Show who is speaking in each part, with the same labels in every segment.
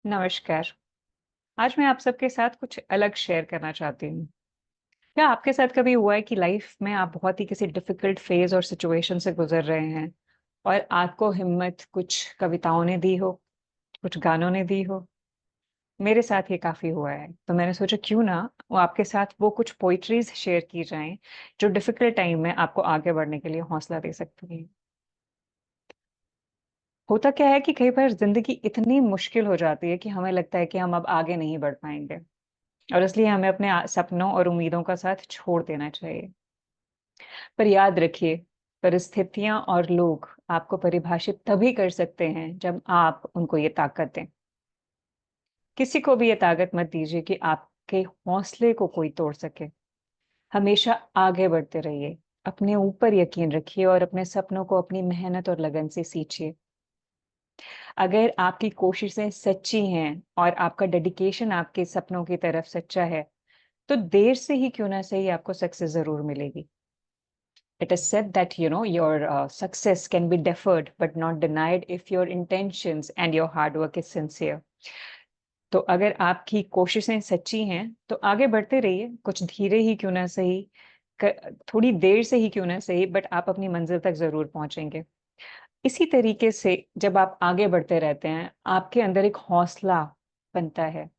Speaker 1: नमस्कार। आज मैं आप सबके साथ कुछ अलग शेयर करना चाहती हूँ। क्या आपके साथ कभी हुआ है कि लाइफ में आप बहुत ही किसी डिफिकल्ट फेज़ और सिचुएशन से गुज़र रहे हैं और आपको हिम्मत कुछ कविताओं ने दी हो, कुछ गानों ने दी हो? मेरे साथ ये काफ़ी हुआ है। तो मैंने सोचा क्यों ना वो आपके साथ वो कुछ पोएट्रीज़ शेयर की जाएँ, जो डिफिकल्ट टाइम में आपको आगे बढ़ने के लिए हौसला दे सकती हैं। होता क्या है कि कई बार ज़िंदगी इतनी मुश्किल हो जाती है कि हमें लगता है कि हम अब आगे नहीं बढ़ पाएँगे। और इसलिए हमें अपने सपनों और उम्मीदों का साथ छोड़ देना चाहिए। पर याद रखिए, परिस्थितियाँ और लोग आपको परिभाषित तभी कर सकते हैं जब आप उनको ये ताकत दें। किसी को भी ये ताकत मत दीजिए कि आपके हौसले को कोई तोड़ सके। हमेशा आगे बढ़ते रहिए, अपने ऊपर यकीन रखिए और अपने सपनों को अपनी मेहनत और लगन से सींचिए। अगर आपकी कोशिशें सच्ची हैं और आपका डेडिकेशन आपके सपनों की तरफ सच्चा है, तो देर से ही क्यों ना सही आपको सक्सेस ज़रूर मिलेगी। It is said that your success can be deferred but not denied if your intentions and your hard work is sincere. तो अगर आपकी कोशिशें सच्ची हैं तो आगे बढ़ते रहिए, कुछ धीरे ही क्यों ना सही, थोड़ी देर से ही क्यों ना सही, बट आप अपनी मंजिल तक जरूर पहुंचेंगे। इसी तरीके से जब आप आगे बढ़ते रहते हैं, आपके अंदर एक हौसला बनता है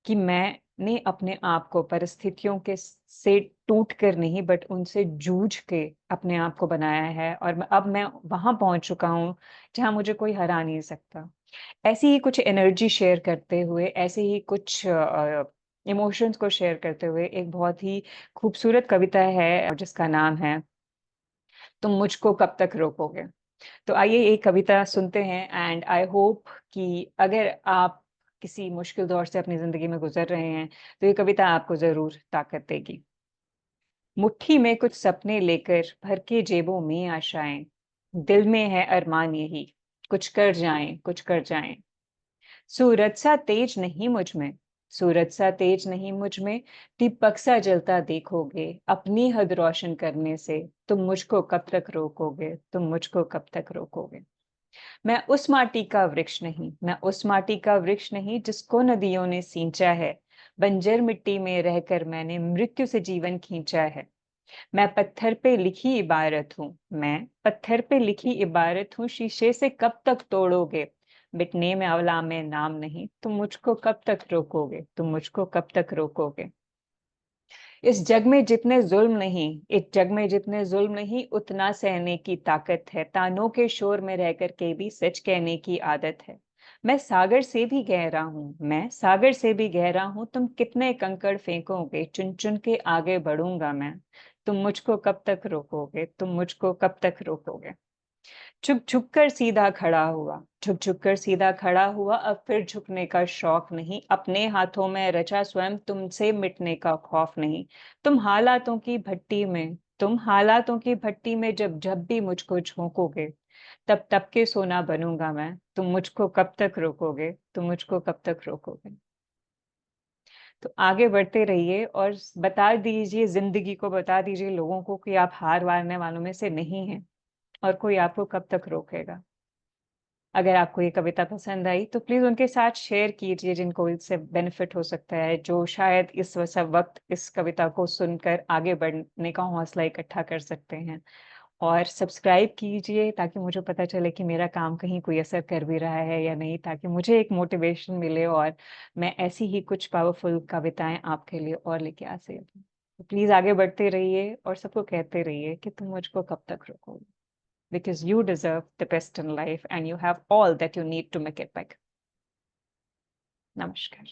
Speaker 1: कि मैंने अपने आप को परिस्थितियों के से टूट कर नहीं बट उनसे जूझ के अपने आप को बनाया है और अब मैं वहां पहुंच चुका हूं जहां मुझे कोई हरा नहीं सकता। ऐसी ही कुछ एनर्जी शेयर करते हुए, ऐसे ही कुछ इमोशंस को शेयर करते हुए एक बहुत ही खूबसूरत कविता है जिसका नाम है तुम मुझको कब तक रोकोगे। तो आइए एक कविता सुनते हैं एंड आई होप कि अगर आप किसी मुश्किल दौर से अपनी ज़िंदगी में गुज़र रहे हैं, तो ये कविता आपको ज़रूर ताकत देगी। मुट्ठी में कुछ सपने लेकर भर के जेबों में आशाएँ, दिल में है अरमान यही, कुछ कर जाएँ, कुछ कर जाएँ। सूरज सा तेज नहीं मुझ में, सूरज सा तेज नहीं मुझ में, दीपक सा जलता देखोगे, अपनी हद रोशन करने से, तुम मुझको कब तक रोकोगे, तुम मुझको कब तक रोकोगे। मैं उस माटी का वृक्ष नहीं, मैं उस माटी का वृक्ष नहीं जिसको नदियों ने सींचा है। बंजर मिट्टी में रहकर मैंने मृत्यु से जीवन खींचा है। मैं पत्थर पे लिखी इबारत हूँ, मैं पत्थर पे लिखी इबारत हूँ, शीशे से कब तक तोड़ोगे। मिटने में अवला में नाम नहीं, तुम मुझको कब तक रोकोगे, तुम मुझको कब तक रोकोगे। इस जग में जितने जुल्म नहीं, इस जग में जितने जुल्म नहीं, उतना सहने की ताकत है। तानों के शोर में रहकर के भी सच कहने की आदत है। मैं सागर से भी गहरा हूँ, मैं सागर से भी गहरा हूँ, तुम कितने कंकड़ फेंकोगे, चुन चुन के आगे बढ़ूंगा मैं। तुम मुझको कब तक रोकोगे, तुम मुझको कब तक रोकोगे। झुक झुक कर सीधा खड़ा हुआ, झुक झुक कर सीधा खड़ा हुआ, अब फिर झुकने का शौक नहीं, अपने हाथों में रचा स्वयं, तुमसे मिटने का खौफ नहीं। तुम हालातों की भट्टी में, तुम हालातों की भट्टी में जब जब भी मुझको झोंकोगे, तब तब के सोना बनूंगा मैं। तुम मुझको कब तक रोकोगे, तुम मुझको कब तक रोकोगे। तो आगे बढ़ते रहिए और बता दीजिए, जिंदगी को बता दीजिए, लोगों को कि आप हार मानने वालों में से नहीं हैं और कोई आपको कब तक रोकेगा। अगर आपको ये कविता पसंद आई तो प्लीज़ उनके साथ शेयर कीजिए जिनको इससे बेनिफिट हो सकता है, जो शायद इस सब वक़्त इस कविता को सुनकर आगे बढ़ने का हौसला इकट्ठा कर सकते हैं। और सब्सक्राइब कीजिए ताकि मुझे पता चले कि मेरा काम कहीं कोई असर कर भी रहा है या नहीं, ताकि मुझे एक मोटिवेशन मिले और मैं ऐसी ही कुछ पावरफुल कविताएँ आपके लिए और लेके आ सकूँ। तो प्लीज़ आगे बढ़ते रहिए और सबको कहते रहिए कि तुम मुझको कब तक रोकोगे। Because you deserve the best in life and you have all that you need to make it big. Namaskar.